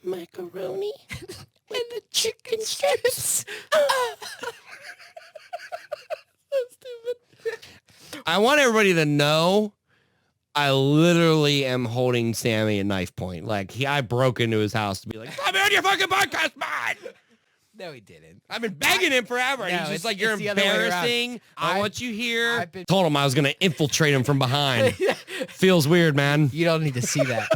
macaroni with the chicken strips. So stupid. I want everybody to know I literally am holding Sammy at knife point. Like, I broke into his house to be like, "Stop on your fucking podcast, man!" No, he didn't. I've been begging him forever. And he's just like, "You're embarrassing. I want you here." Told him I was going to infiltrate him from behind. Feels weird, man. You don't need to see that.